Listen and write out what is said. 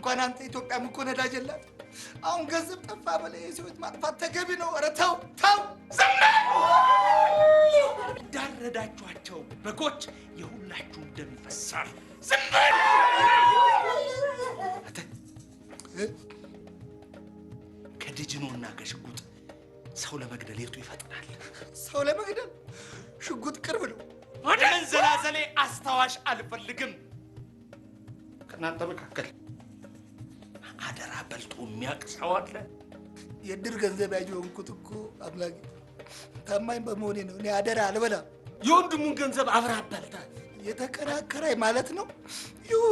እንኳን አንተ ኢትዮጵያም እኮ ነዳጅ የላት። አሁን ገንዘብ ጠፋ በለ የሰዎች ማጥፋት ተገቢ ነው። ኧረ ተው ተው፣ ዝም እንዳረዳችኋቸው በጎች የሁላችሁም ደም ይፈሳል። ዝም ከድጅኖና ከሽጉጥ ሰው ለመግደል የቱ ይፈጥናል? ሰው ለመግደል ሽጉጥ ቅርብ ነው። ወደ መንዘላዘሌ አስታዋሽ አልፈልግም። ከእናንተ መካከል አደራ በልቶ የሚያውቅ ሰው አለ? የድር ገንዘብ ያየሁት እኮ አምላኬ ታማኝ በመሆኔ ነው። እኔ አደራ አልበላም። የወንድሙን ገንዘብ አብረህ በልተህ የተከራከራይ ማለት ነው። ይሁን